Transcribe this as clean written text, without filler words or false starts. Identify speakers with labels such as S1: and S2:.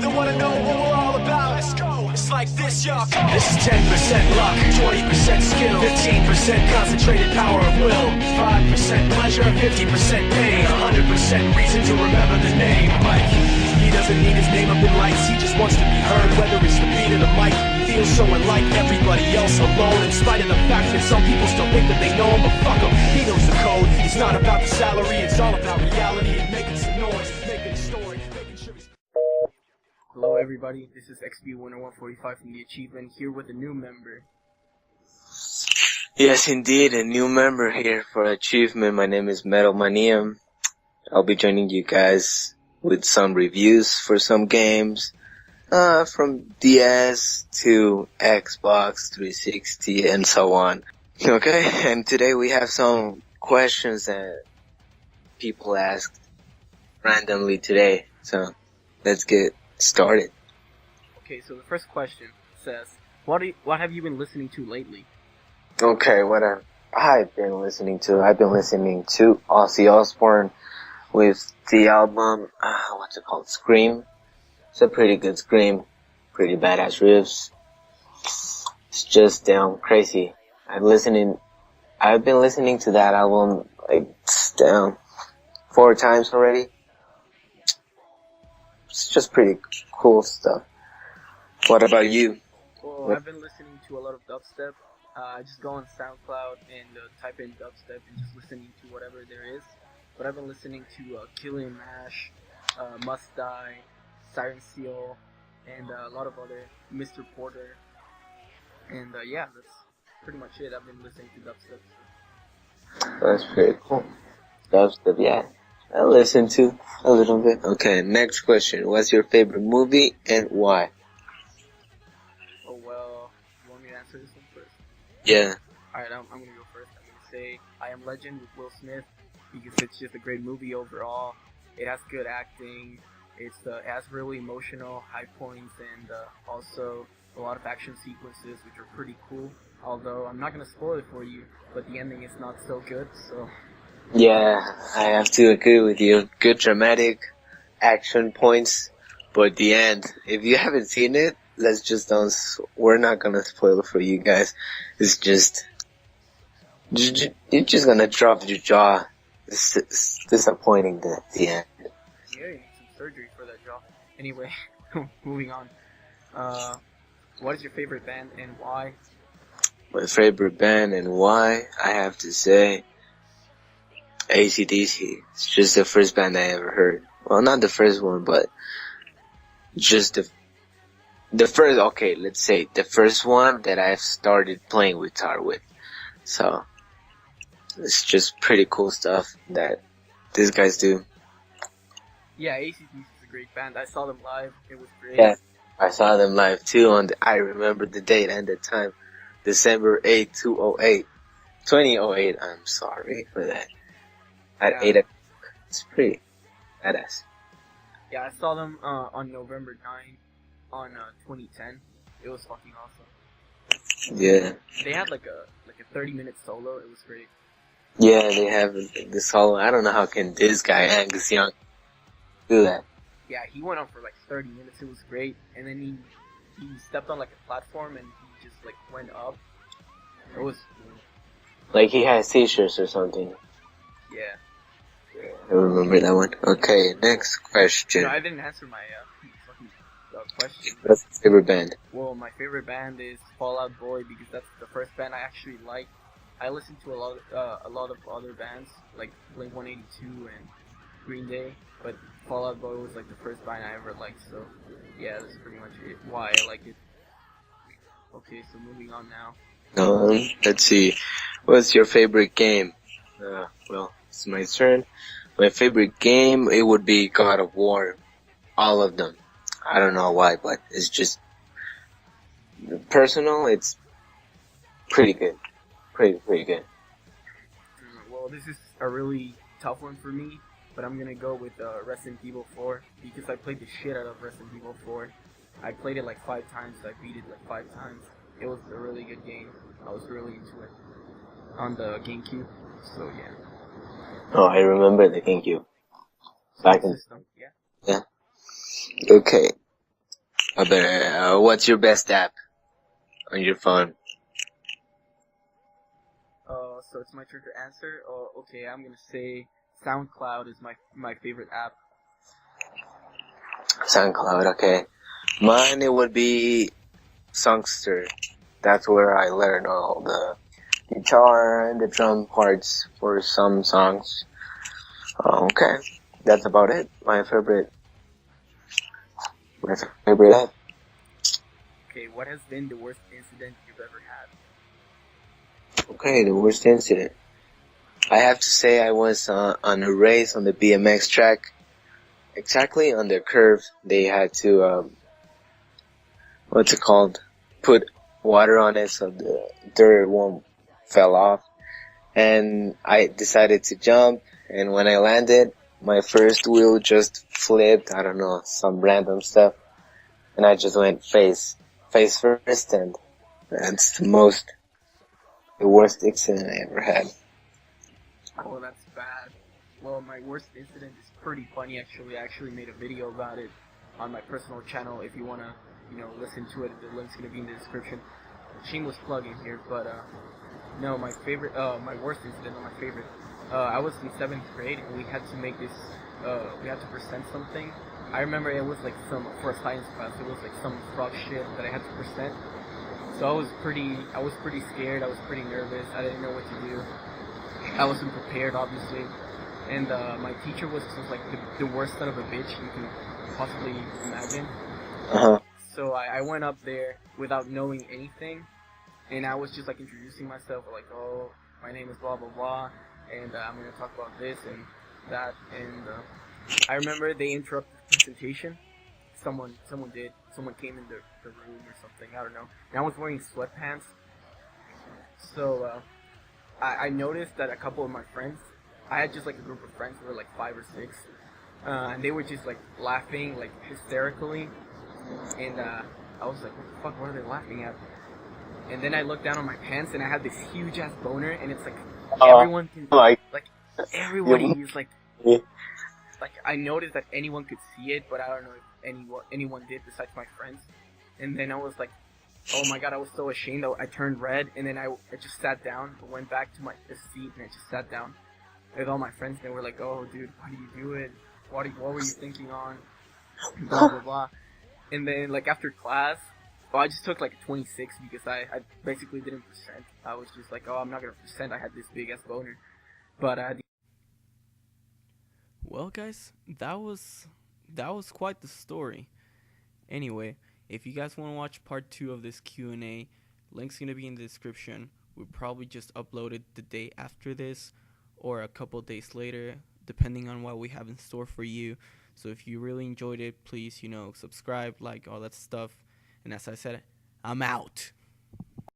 S1: they wanna know what we're all about. Let's go. It's like this, y'all. This is 10% luck, 20% skill, 15% concentrated power of will, 5% pleasure, 50% pain, 100% reason to remember the name. Mike, he doesn't need his name up in lights, he just wants to be heard, whether it's the beat of the mic. He feels so unlike everybody else alone, in spite of the fact that some people still think that they know him, but fuck him, he knows the code. It's not about the salary, it's all about reality and making some noise, making a story, making sure he's...
S2: Hello everybody, this is XB Winner 145 from the Achievement, here with a new member.
S3: Yes, indeed, a new member here for Achievement. My name is MetalMania. I'll be joining you guys with some reviews for some games, from DS to Xbox 360 and so on. Okay, and today we have some questions that people asked randomly today, so let's get started.
S2: Okay, so the first question says, what have you been listening to lately?
S3: Okay, what I've been listening to Ozzy Osbourne with the album, what's it called, Scream. It's a pretty good Scream, pretty badass riffs. It's just damn crazy. I've been listening to that album like damn 4 times already. It's just pretty cool stuff. What about you?
S2: Well, I've been listening to a lot of dubstep. I just go on SoundCloud and type in dubstep and just listening to whatever there is. But I've been listening to Killian Mash, Must Die, Siren Seal, and a lot of other Mr. Porter. And yeah, that's pretty much it. I've been listening to dubstep.
S3: That's pretty cool. Dubstep, yeah. I listen to a little bit. Okay, next question. What's your favorite movie and why?
S2: Oh, well, you want me to answer this one first?
S3: Yeah.
S2: Alright, I'm gonna go first. I'm gonna say I Am Legend with Will Smith, because it's just a great movie overall. It has good acting, it has really emotional high points, and also a lot of action sequences which are pretty cool. Although, I'm not gonna spoil it for you, but the ending is not so good, so...
S3: Yeah, I have to agree with you. Good dramatic action points, but the end, if you haven't seen it, we're not gonna spoil it for you guys. It's just, you're just gonna drop your jaw. It's disappointing at the end.
S2: Yeah, you need some surgery for that jaw. Anyway, moving on. What is your favorite band and why?
S3: My favorite band and why, I have to say, AC/DC. It's just the first band I ever heard. Well, not the first one, but just the first, okay, let's say the first one that I've started playing guitar with. So, it's just pretty cool stuff that these guys do.
S2: Yeah, AC/DC is a great band. I saw them live. It was great.
S3: Yeah, I saw them live too I remember the date and the time. December 8th, 2008, I'm sorry for that. At 8 o'clock. It's pretty badass.
S2: Yeah, I saw them on November 9th on 2010. It was fucking awesome.
S3: Yeah.
S2: They had like a 30-minute solo. It was great.
S3: Yeah, they have the solo. I don't know how can this guy, Angus Young, do that.
S2: Yeah, he went on for like 30 minutes. It was great. And then he stepped on like a platform and he just like went up. It was cool.
S3: Like he has t-shirts or something.
S2: Yeah.
S3: I remember that one. Okay, next question.
S2: No, I didn't answer my fucking question.
S3: What's your favorite band?
S2: Well, my favorite band is Fall Out Boy, because that's the first band I actually liked. I listened to a lot of other bands like Blink-182 and Green Day, but Fall Out Boy was like the first band I ever liked. So yeah, that's pretty much it. Why I like it. Okay, so moving on now.
S3: Let's see. What's your favorite game? Well, it's my turn. My favorite game, it would be God of War. All of them. I don't know why, but it's just personal. It's pretty good. Pretty good.
S2: Well, this is a really tough one for me, but I'm gonna go with Resident Evil 4, because I played the shit out of Resident Evil 4. I played it like 5 times. I beat it like 5 times. It was a really good game. I was really into it on the GameCube. So yeah.
S3: Oh, I remember the GameCube. Back in
S2: system, yeah.
S3: Yeah. Okay. What's your best app on your phone?
S2: So it's my turn to answer. Oh, okay, I'm gonna say SoundCloud is my favorite app.
S3: SoundCloud, okay. Mine, it would be Songster. That's where I learn all the guitar and the drum parts for some songs. Okay, that's about it. My favorite app.
S2: Okay, what has been the worst incident you've ever had?
S3: Okay, the worst incident. I have to say I was on a race on the BMX track. Exactly on the curve, they had to, what's it called? Put water on it so the dirt won't fell off. And I decided to jump, and when I landed, my first wheel just flipped, I don't know, some random stuff, and I just went face first, and that's the worst accident I ever had.
S2: Oh, that's bad. Well, my worst incident is pretty funny actually. I actually made a video about it on my personal channel. If you wanna, listen to it, the link's gonna be in the description. Shameless plug in here, but no, my worst incident, not my favorite. I was in 7th grade and we had to make this, we had to present something. I remember it was like for a science class, it was like some frog shit that I had to present. So I was pretty scared, I was pretty nervous, I didn't know what to do. I wasn't prepared, obviously. And my teacher was just like the worst son of a bitch you can possibly imagine.
S3: Uh-huh.
S2: So I went up there without knowing anything. And I was just like introducing myself, like, oh, my name is blah blah blah, and I'm gonna talk about this and that. And I remember they interrupted the presentation. Someone came in the room or something. I don't know. And I was wearing sweatpants, so I noticed that a couple of my friends, I had just like a group of friends who were like 5 or 6, and they were just like laughing like hysterically, and I was like, what the fuck? What are they laughing at? And then I looked down on my pants and I had this huge ass boner, and it's like everyone can everybody is like I noticed that anyone could see it, but I don't know if anyone did besides my friends. And then I was like, oh my god, I was so ashamed. I turned red, and then I just sat down, went back to my seat, and I just sat down with all my friends. And they were like, oh dude, why do you do it? What were you thinking on? Blah blah blah. And then like after class, I just took like a 26 because I basically didn't present. I was just like, oh, I'm not gonna present. I had this big ass boner. But
S4: well, guys, that was quite the story. Anyway, if you guys want to watch part 2 of this Q&A, link's gonna be in the description. We'll probably just upload it the day after this or a couple days later, depending on what we have in store for you. So if you really enjoyed it, please, subscribe, like, all that stuff. And as I said, I'm out.